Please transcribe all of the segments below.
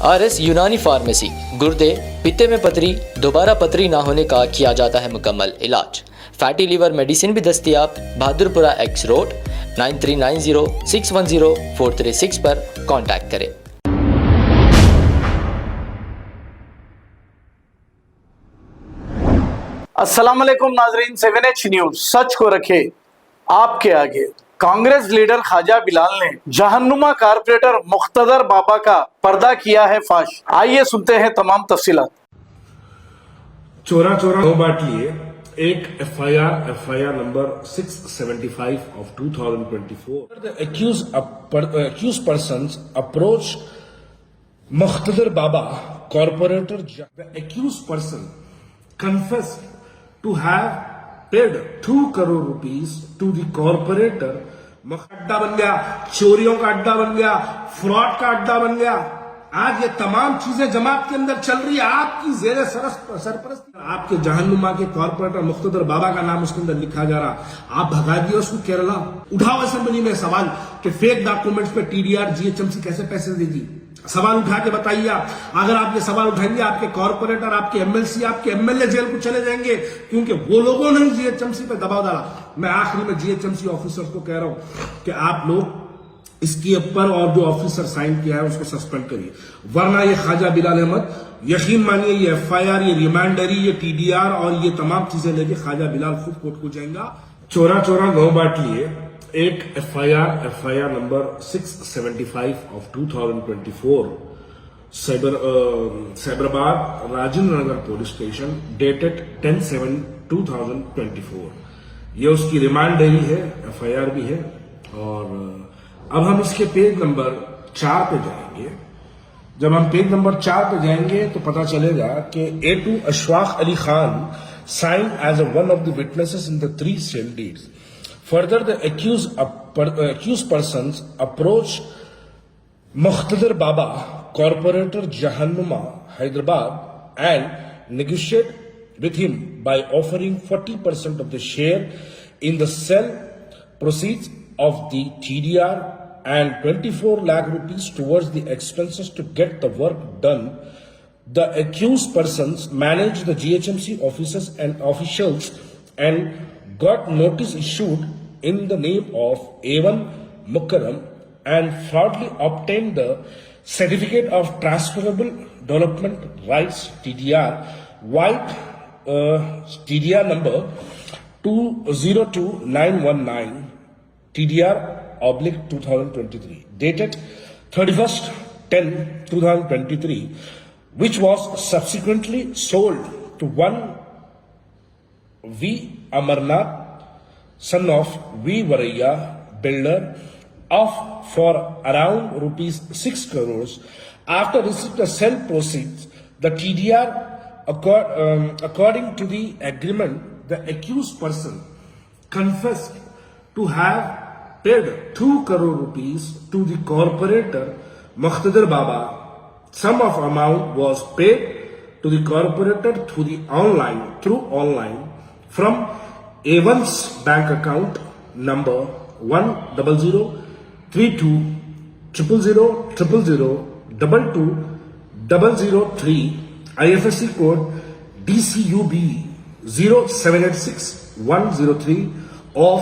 RS Unani pharmacy, गुर्दे, पित्ते में पथरी, दोबारा पथरी ना होने का किया जाता है मुकम्मल इलाज। फैटी लीवर मेडिसिन भी दस्तियाब। बहादुरपुरा X रोड 9390610436 पर कांटेक्ट करें। अस्सलाम वालेकुम नाजरीन, 7H न्यूज सच को रखे आपके आगे। कांग्रेस लीडर ख्वाजा बिलाल ने जहन्नुमा कारपोरेटर मुख्तदर बाबा का पर्दा किया है फाश। आइए सुनते हैं तमाम तफसीलात। चोरा चोरा दो बाट लिए एक FIR number 675 of 2024. The accused persons approached Muqtadar Baba, corporator. The accused person confessed to have paid 2 crore rupees to the corporator. अड्डा बन गया, चोरियों का अड्डा बन गया, फ्रॉड का अड्डा बन गया। आज ये तमाम चीजें जमात के अंदर चल रही है आपकी जेरे सरपरस्ती। आपके जहन्नुमा के कॉर्पोरेटर मुख्तदर बाबा का नाम उसके अंदर लिखा जा रहा, आप भगा दिए उसको केरला। उठाओ असेंबली में सवाल कि फेक डॉक्यूमेंट्स पे TDR GHMC कैसे पैसे देगी। सवाल उठा के बताइए आप। अगर आप ये सवाल उठाएंगे आपके कॉर्पोरेटर, आपके MLC, आपके MLA जेल को चले जाएंगे, क्योंकि वो लोगों ने GHMC पे दबाव डाला। मैं आखिरी में GHMC ऑफिसर्स को कह रहा हूं कि आप लोग इसके ऊपर और जो ऑफिसर साइन किया है उसको सस्पेंड करिए, वरना ये ख्वाजा बिलाल अहमद, यकीन मानिए ये FIR, ये रिमांडरी, ये TDR और ये तमाम चीजें लेके ख्वाजा बिलाल खुद कोर्ट को जाएगा। चोरा चोरा गौ बाट लिए एक FIR number 675 of 2024 Cyberabad Rajendra Nagar police station dated 10/7/2024। ये उसकी रिमांडरी है, FIR भी है। और अब हम इसके पेज नंबर 4 पे जाएंगे। जब हम पेज नंबर 4 पे जाएंगे तो पता चलेगा कि A2 Ashfaq Ali Khan signed as one of the witnesses in the 3 cell deeds. Further, the accused persons approached Muqtadar Baba, corporator Jahannuma, Hyderabad, and negotiated with him by offering 40% of the share in the sale proceeds of the TDR and 24 lakh rupees towards the expenses to get the work done. The accused persons managed the GHMC offices and officials and got notice issued in the name of A1 Mukarram and fraudulently obtained the Certificate of Transferable Development Rights TDR, white TDR number 202919 TDR/2023 dated 31/10/2023, which was subsequently sold to one V. Amarnath, son of V. Varaya, builder, for around rupees 6 crores. After receipt of sale proceeds, the TDR, according to the agreement, the accused person confessed to have paid 2 crore rupees to the corporator Muqtadar Baba. Sum of amount was paid to the corporator through online from A1's bank account number 100000000220003 IFSC code DCUB 0786103 of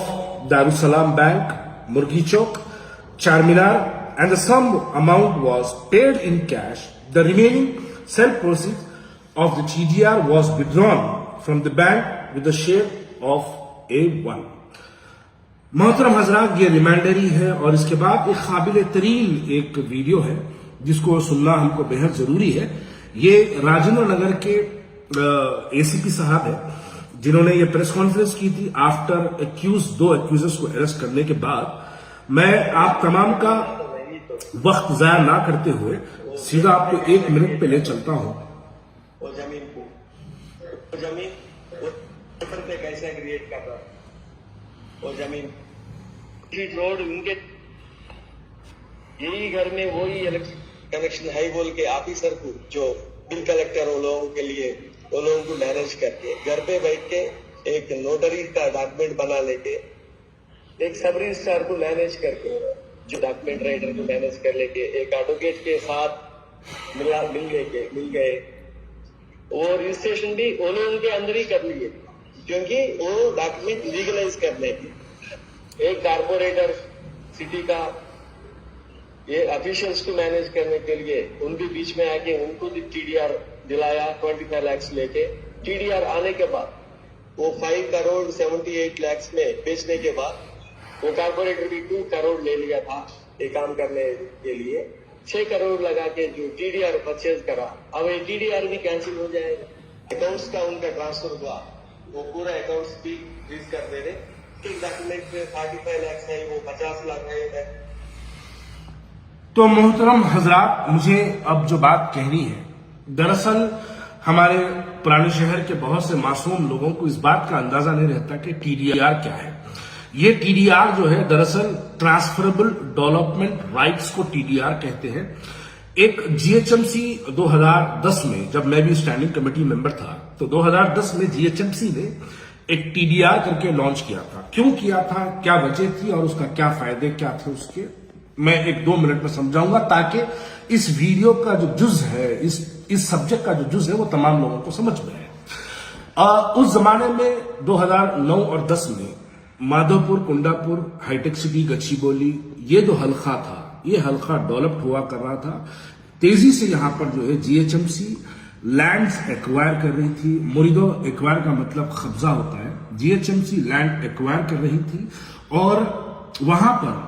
Darussalam Bank, Murgi Chowk, Charminar, and the sum amount was paid in cash. The remaining sale proceeds of the TDR was withdrawn from the bank with the share of A1. मोहतरम हजरात, ये रिमांडरी है और इसके बाद एक काबिल तरीन एक वीडियो है जिसको सुनना हमको बेहद जरूरी है। ये राजेंद्र नगर के ACP साहब है जिन्होंने ये प्रेस कॉन्फ्रेंस की थी आफ्टर दो एक्यूजर्स को अरेस्ट करने के बाद। मैं आप तमाम का वक्त जाया ना करते हुए सीधा आपको 1 मिनट पे ले चलता हूं। वो जमीन पे कैसे क्रिएट कर रहा, वो जमीन रोड उनके यही घर में वही कनेक्शन है बोल के ऑफिसर को, जो बिल कलेक्टर वो लोगों के लिए, वो लोगों को मैनेज करके घर पे बैठ के एक नोटरी का डॉक्यूमेंट बना लेके, एक सब रजिस्ट्रार को मैनेज करके, जो डॉक्यूमेंट राइटर को मैनेज कर लेके, एक एडवोकेट के साथ मिल गए। वो रजिस्ट्रेशन भी वो लोगों के अंदर ही कर लिए, क्योंकि वो डॉक्यूमेंट लीगलाइज करने थे। एक कारपोरेटर सिटी का ये ऑफिशियल्स को मैनेज करने के लिए उनके बीच में आके उनको टीडीआर दिलाया 25 लाख लेके। टीडीआर आने के बाद वो 5 करोड़ 78 लाख में बेचने के बाद वो कारपोरेटर भी 2 करोड़ ले लिया था ये काम करने के लिए। 6 करोड़ लगा के जो टीडीआर परचेज करा, अब ये टीडीआर भी कैंसिल हो जाएगा। अकाउंट्स का उनका ट्रांसफर हुआ, वो पूरा अकाउंट्स भी फ्रीज कर दे रहे। एक डॉक्यूमेंट में 45 लाख है, वो 50 लाख है। तो मोहतरम हजरात, मुझे अब जो बात कहनी है, दरअसल हमारे पुराने शहर के बहुत से मासूम लोगों को इस बात का अंदाजा नहीं रहता कि टीडीआर क्या है। ये टीडीआर जो है दरअसल ट्रांसफरेबल डेवलपमेंट राइट्स को टीडीआर कहते हैं। एक जीएचएमसी 2010 में, जब मैं भी स्टैंडिंग कमेटी मेंबर था, तो 2010 में जीएचएमसी ने एक टीडीआर करके लॉन्च किया था। क्यों किया था, क्या वजह थी और उसका क्या फायदे क्या थे उसके, मैं 1-2 मिनट में समझाऊंगा, ताकि इस वीडियो का जो जुज है, इस सब्जेक्ट का जो जुज है, वो तमाम लोगों को समझ में आए। उस जमाने में 2009 और 10 में माधोपुर, कुंडापुर, हाईटेक सिटी, गच्चीबोली, ये जो हल्का था, ये हल्का डेवलप्ड हुआ कर रहा था। तेजी से यहां पर जो है जीएचएमसी लैंड्स एक्वायर कर रही थी। मुरीदो एक्वायर का मतलब कब्जा होता है। जीएचएमसी लैंड एक्वायर कर रही थी और वहां पर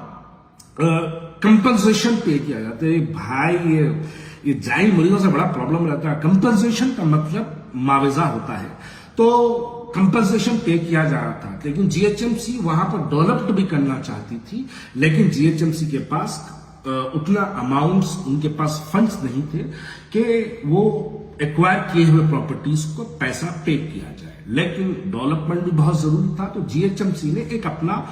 कंपनसेशन पे किया जाता है। भाई ये जाइन मुरीदों से बड़ा प्रॉब्लम रहता है। कंपनसेशन का मतलब मुआवजा होता है, तो कंपनसेशन पे किया जा रहा था। लेकिन जीएचएमसी वहां पर डेवलप्ड भी करना चाहती थी, लेकिन जीएचएमसी के पास उतना अमाउंट्स, उनके पास फंड्स नहीं थे कि वो एक्वायर किए हुए प्रॉपर्टीज को पैसा पे किया जाए। लेकिन डेवलपमेंट भी बहुत जरूरी था, तो जीएचएमसी ने एक अपना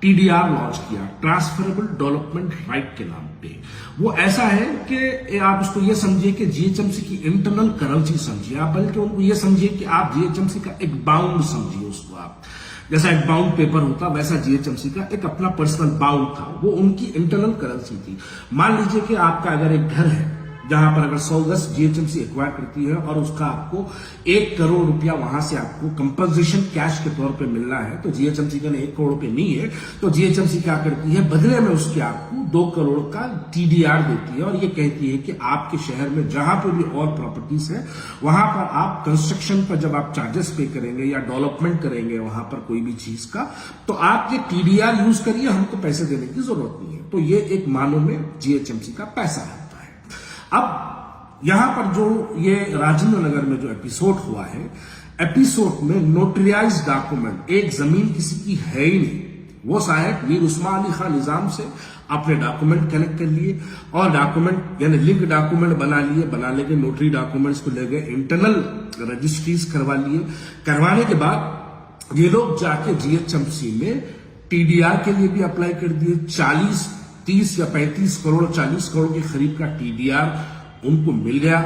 टीडीआर लॉन्च किया, ट्रांसफरेबल डेवलपमेंट राइट के नाम पे। वो ऐसा है कि आप उसको ये समझिए कि जीएचएमसी की इंटरनल करेंसी समझिए आप, बल्कि उनको ये समझिए कि आप जीएचएमसी का एक बाउंड समझिए उसको आप। जैसा एक बाउंड पेपर होता, वैसा जीएचएमसी का एक अपना पर्सनल बाउंड था। वो उनकी इंटरनल करेंसी थी। मान लीजिए कि आपका अगर एक घर है जहां पर अगर 100 गज जीएचएमसी एक्वायर करती है और उसका आपको 1 करोड़ रुपया वहां से आपको कंपनसेशन कैश के तौर पे मिलना है, तो जीएचएमसी का 1 करोड़ रुपये नहीं है, तो जीएचएमसी क्या करती है, बदले में उसके आपको 2 करोड़ का टीडीआर देती है और ये कहती है कि आपके शहर में जहां पर भी और प्रॉपर्टीज है, वहां पर आप कंस्ट्रक्शन पर जब आप चार्जेस पे करेंगे या डेवलपमेंट करेंगे वहां पर कोई भी चीज का, तो आप ये टीडीआर यूज करिए, हमको पैसे देने की जरूरत नहीं है। तो ये एक मानो में जीएचएमसी का पैसा है। अब यहां पर जो ये राजेंद्र नगर में जो एपिसोड हुआ है, एपिसोड में नोटरियाइज डॉक्यूमेंट, एक जमीन किसी की है ही नहीं, वो साहब मीर उस्मान अली खान निजाम से अपने डॉक्यूमेंट कलेक्ट कर लिए और डॉक्यूमेंट यानी लिंक डॉक्यूमेंट बना लेके नोटरी डॉक्यूमेंट्स को ले गए, इंटरनल रजिस्ट्रीज करवा लिए। करवाने के बाद ये लोग जाके जीएचएमसी में टीडीआर के लिए भी अप्लाई कर दिए। 40, 30 या 35 करोड़, 40 करोड़ के करीब का टीडीआर उनको मिल गया।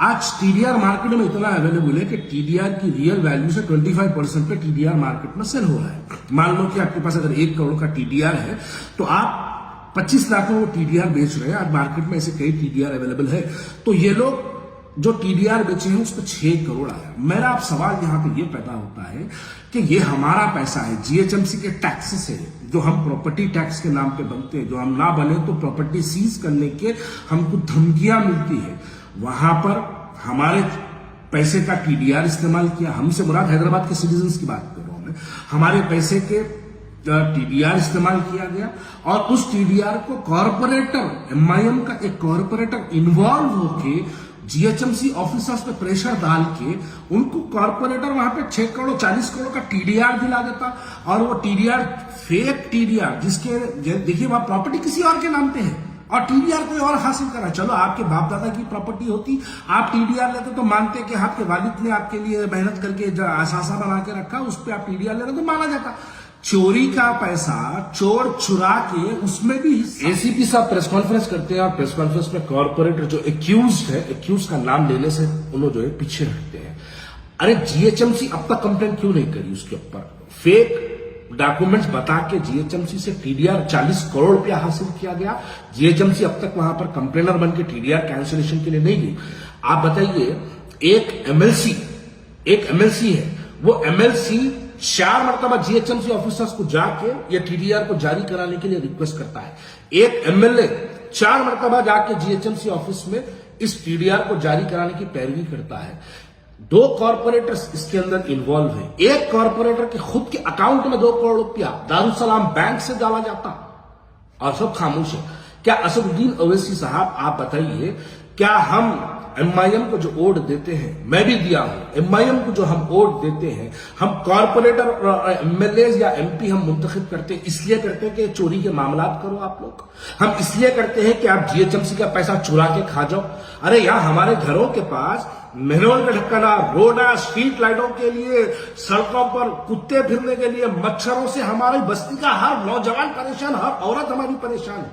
आज टीडीआर मार्केट में इतना अवेलेबल है कि टीडीआर की रियल वैल्यू से 25% पे टीडीआर मार्केट में सेल हो रहा है। मान लो कि आपके पास अगर 1 करोड़ का टीडीआर है, तो आप 25 लाख में वो टीडीआर बेच रहे हैं। आज मार्केट में ऐसे कई टीडीआर अवेलेबल है, तो ये लोग जो टीडीआर बेचे हैं उस पर 6 करोड़ आया। मेरा आप सवाल यहां पे ये पैदा होता है कि ये हमारा पैसा है, जीएचएमसी के टैक्सेस है, जो हम प्रॉपर्टी टैक्स के नाम पे बनते हैं, जो हम ना बने तो प्रॉपर्टी सीज करने के हमको धमकियां मिलती है, वहां पर हमारे पैसे का टीडीआर इस्तेमाल किया। हमसे मुराद हैदराबाद के सिटीजन्स की बात कर रहा हूं मैं। हमारे पैसे के टीडीआर इस्तेमाल किया गया और उस टीडीआर को कॉर्पोरेटर, एमआईएम का एक कॉर्पोरेटर इन्वॉल्व होके जीएचएमसी ऑफिसर्स पे प्रेशर डाल के उनको कॉर्पोरेटर वहां पे 6 करोड़ 40 करोड़ का टीडीआर दिला देता। और वो टीडीआर फेक टीडीआर, जिसके देखिए वहां प्रॉपर्टी किसी और के नाम पे है और टीडीआर कोई और हासिल करा। चलो आपके बाप दादा की प्रॉपर्टी होती, आप टीडीआर लेते तो मानते कि आपके वालिद ने आपके लिए मेहनत करके जो असासा बना के रखा, उस पर आप टीडीआर ले रहे तो माना जाता। चोरी का पैसा चोर चुरा के उसमें भी एसीपी साहब प्रेस कॉन्फ्रेंस करते हैं और प्रेस कॉन्फ्रेंस में कॉर्पोरेटर जो एक्यूज है, एक्यूज का नाम लेने से उन्होंने जो है पीछे हटते हैं। अरे जीएचएमसी अब तक कंप्लेंट क्यों नहीं करी उसके ऊपर? फेक डॉक्यूमेंट्स बता के जीएचएमसी से टीडीआर 40 करोड़ रुपया हासिल किया गया। जीएचएमसी अब तक वहां पर कंप्लेनर बन के टीडीआर कैंसिलेशन के लिए नहीं गई। आप बताइए, एक एमएलसी है, वो एमएलसी 4 मरतबा जीएचएमसी ऑफिसर्स को जाके या टीडीआर को जारी कराने के लिए रिक्वेस्ट करता है। एक एमएलए 4 मरतबा जाके जीएचएमसी ऑफिस में इस टीडीआर को जारी कराने की पैरवी करता है। 2 कॉर्पोरेटर्स इसके अंदर इन्वॉल्व है। एक कॉर्पोरेटर के खुद के अकाउंट में 2 करोड़ रुपया दारुसलाम बैंक से डाला जाता और सब खामोश है। क्या असदुद्दीन ओवैसी साहब, आप बताइए, क्या हम एमआईएम को जो वोट देते हैं, मैं भी दिया हूं, एमआईएम को जो हम वोट देते हैं, हम कॉर्पोरेटर एमएलए या एमपी हम मुंतखब करते हैं, इसलिए करते हैं कि चोरी के मामला करो आप लोग। हम इसलिए करते हैं कि आप जीएचएमसी का पैसा चुरा के खा जाओ। अरे यहां हमारे घरों के पास मेहनत का ढक्कना, रोडा, स्ट्रीट लाइटों के लिए, सड़कों पर कुत्ते फिरने के लिए, मच्छरों से हमारी बस्ती का हर नौजवान परेशान, हर औरत हमारी परेशान है।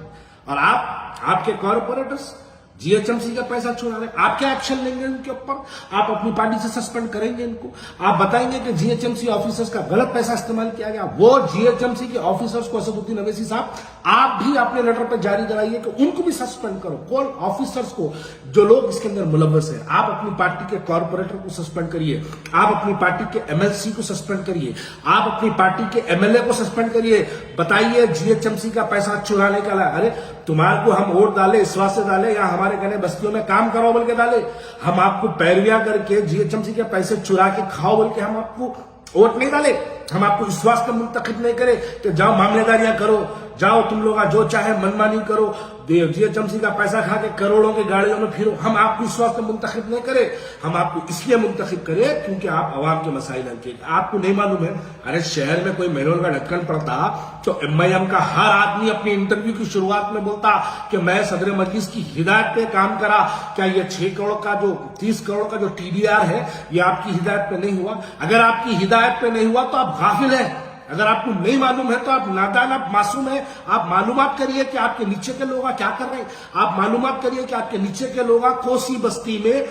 और आपके कॉर्पोरेटर्स जीएचएमसी का पैसा चुरा रहे, आप क्या एक्शन लेंगे उनके ऊपर? आप अपनी पार्टी से सस्पेंड करेंगे इनको? आप बताएंगे कि जीएचएमसी ऑफिसर्स का गलत पैसा इस्तेमाल किया गया? वो जीएचएमसी के ऑफिसर्स को, असदुद्दीन ओवैसी साहब, आप भी अपने लेटर पर जारी कराइए कि उनको भी सस्पेंड करो। कौन ऑफिसर्स को, जो लोग इसके अंदर मुलव्वस है। आप अपनी पार्टी के कॉर्पोरेटर को सस्पेंड करिए, आप अपनी पार्टी के एमएलसी को सस्पेंड करिए, आप अपनी पार्टी के एमएलए को सस्पेंड करिए। बताइए, जीएचएमसी का पैसा चुराने का, अरे तुम्हारे को हम वोट डाले, इस वास्ते डाले, या हमारे कहने बस्तियों में काम करो बोल के डाले? हम आपको पैरवियां करके जीएचएमसी के पैसे चुरा के खाओ बोल के हम आपको वोट नहीं डाले। हम आपको इस वास्ते मुंतखब नहीं करे कि जाओ मामलेदारियां करो, जाओ तुम लोग जो चाहे मनमानी करो, जीएचएमसी का पैसा खा के करोड़ों की गाड़ियों में फिरो। हम आपको इस वास्ते मुंतखब नहीं करे, हम आपको इसलिए मुंतखब करे क्योंकि आप अवाम के मसाइल हल किए। आपको नहीं मालूम है, अरे शहर में कोई मेहनत का ढक्कन पड़ता तो एमआईएम का हर आदमी अपनी इंटरव्यू की शुरुआत में बोलता कि मैं सदर मजलिस की हिदायत पे काम करा। क्या ये 6 करोड़ का जो 30 करोड़ का जो टीडीआर है, ये आपकी हिदायत पे नहीं हुआ? अगर आपकी हिदायत पे नहीं हुआ तो आप गाफिल हैं। अगर आपको नहीं मालूम है तो आप नादान, आप मासूम है। आप मालूमात करिए कि आपके नीचे के लोग क्या कर रहे हैं। आप मालूमात करिए कि आपके नीचे के लोग कोसी बस्ती में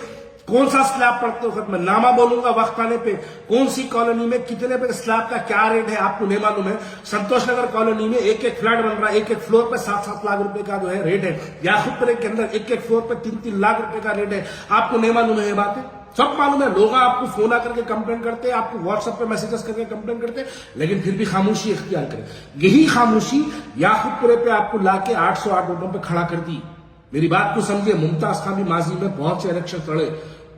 कौन सा स्लैब पड़ते वक्त, मैं नामा बोलूंगा वक्त आने पे, कौन सी कॉलोनी में कितने पे स्लैब का क्या रेट है आपको नहीं मालूम है। संतोष नगर कॉलोनी में एक फ्लैट बन रहा है, एक फ्लोर पे 7-7 लाख रुपए का जो है रेट है। याकूबपुर के अंदर एक फ्लोर पे 3-3 लाख रुपए का रेट है। आपको नहीं मालूम है ये बातें? सब मालूम है। लोग आपको फोन आकर के कंप्लेन करते हैं, आपको व्हाट्सएप पे मैसेजेस करके कंप्लेन करते हैं, लेकिन फिर भी खामोशी इख्तियार करें। यही खामोशी याकूबपुरे पे आपको लाके 808 वोटों पे खड़ा कर दी। मेरी बात को समझिए, मुमताज खान भी माजी में पहुंचे, इलेक्शन लड़े,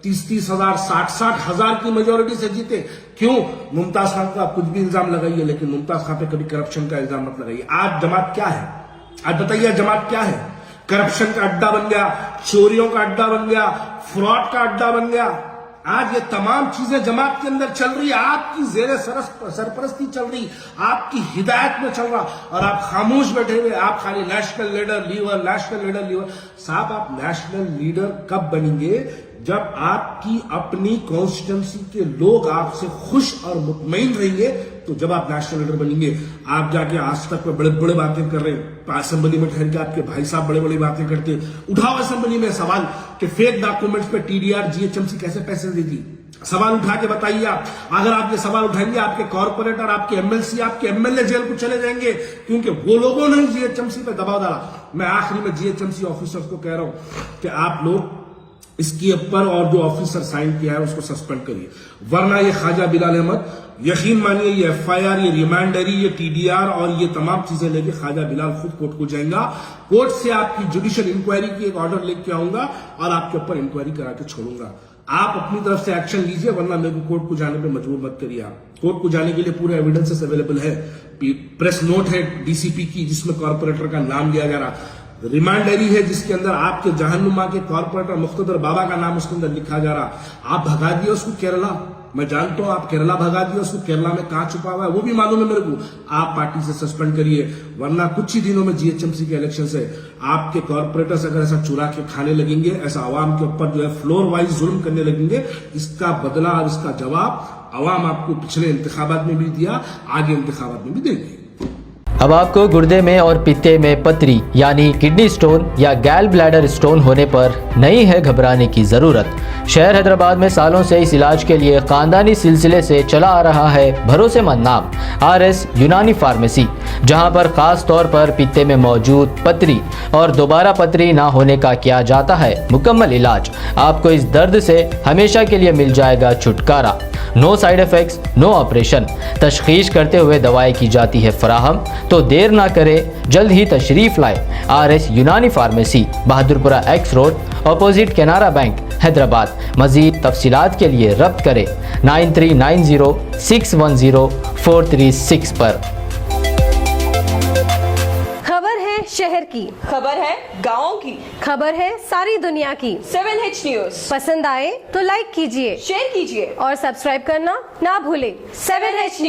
30-30 हजार, 60-60 हजार की मेजोरिटी से जीते। क्यों? मुमताज खान का कुछ भी इल्जाम लगाइए, लेकिन मुमताज खान पे कभी करप्शन का इल्जाम मत लगाइए। आज जमात क्या है? आज बताइए, जमात क्या है? करप्शन का अड्डा बन गया, चोरियों का अड्डा बन गया, फ्रॉड का अड्डा बन गया। आज ये तमाम चीजें जमात के अंदर चल रही है, आपकी जेरे सरपरस्ती चल रही, आपकी हिदायत में चल रहा, और आप खामोश बैठे हुए। आप खाली national leader lever, national leader lever. साहब, आप नेशनल लीडर कब बनेंगे? जब आपकी अपनी कॉन्स्टिट्यूंसी के लोग आपसे खुश और मुतमईन रहेंगे, तो जब आप नेशनल लीडर बनेंगे। आप जाके आज तक में बड़े बड़े बातें कर रहे हैं, असेंबली में ठहर के आपके भाई साहब बड़े बड़ी बातें करते हैं। उठाओ असेंबली में सवाल कि फेक डॉक्यूमेंट्स पे टीडीआर जीएचएमसी कैसे पैसे देती। सवाल उठा के बताइए आप। अगर आप ये सवाल उठाएंगे, आपके कॉर्पोरेटर, आपके एमएलसी, आपके एमएलए जेल को चले जाएंगे, क्योंकि वो लोगों ने जीएचएमसी पे दबाव डाला। मैं आखिरी में जीएचएमसी ऑफिसर्स को कह रहा हूं कि आप लोग इसके ऊपर और जो ऑफिसर साइन किया है उसको सस्पेंड करिए, वरना ये ख्वाजा बिलाल अहमद, यकीन मानिए, ये एफआईआर, ये रिमांडरी, ये टीडीआर और ये तमाम चीजें लेके ख्वाजा बिलाल खुद कोर्ट को जाएगा। कोर्ट से आपकी जुडिशियल इंक्वायरी की एक ऑर्डर लेके आऊंगा और आपके ऊपर इंक्वायरी करा के छोड़ूंगा। आप अपनी तरफ से एक्शन लीजिए, वरना मेरे को कोर्ट को जाने पे मजबूर मत करिए। आप कोर्ट को जाने के लिए पूरे एविडेंसेस अवेलेबल है। प्रेस नोट है डीसीपी की जिसमें कॉर्पोरेटर का नाम लिया जा रहा, रिमांडरी है जिसके अंदर आपके जहन्नुमा के कॉर्पोरेटर मुख्तदर बाबा का नाम उसके अंदर लिखा जा रहा। आप भगा दिए उसको केरला, मैं जानता हूं आप केरला भगा दिए उसको, केरला में कहां छुपा हुआ है वो भी मालूम है मेरे को। आप पार्टी से सस्पेंड करिए, वरना कुछ ही दिनों में जीएचएमसी के इलेक्शन से आपके कॉर्पोरेटर्स अगर ऐसा चुरा के खाने लगेंगे, ऐसा अवाम के ऊपर जो है फ्लोर वाइज जुल्म करने लगेंगे, इसका बदला और इसका जवाब अवाम आपको पिछले इंतखाबात में भी दिया, आगे इंतखाबात में भी देंगे। अब आपको गुर्दे में और पित्ते में पथरी यानी किडनी स्टोन या गैल ब्लैडर स्टोन होने पर नहीं है घबराने की जरूरत। शहर हैदराबाद में सालों से इस इलाज के लिए खानदानी सिलसिले से चला आ रहा है भरोसेमंद नाम RS यूनानी फार्मेसी, जहां पर खास तौर पर पित्ते में मौजूद पथरी और दोबारा पथरी ना होने का किया जाता है मुकम्मल इलाज। आपको इस दर्द से हमेशा के लिए मिल जाएगा छुटकारा। No side effects, no operation. तशखीस करते हुए दवाएं की जाती है फराहम। तो देर ना करें, जल्द ही तशरीफ लाए RS Unani pharmacy, Bahadurpura X road, opposite Canara bank, Hyderabad. मजीद तफसीलात के लिए रब्त करें 9390610436 पर। खबर है शहर की, खबर है गाँव की, खबर है सारी दुनिया की। 7H न्यूज पसंद आए तो लाइक कीजिए, शेयर कीजिए और सब्सक्राइब करना ना भूलें। 7H news.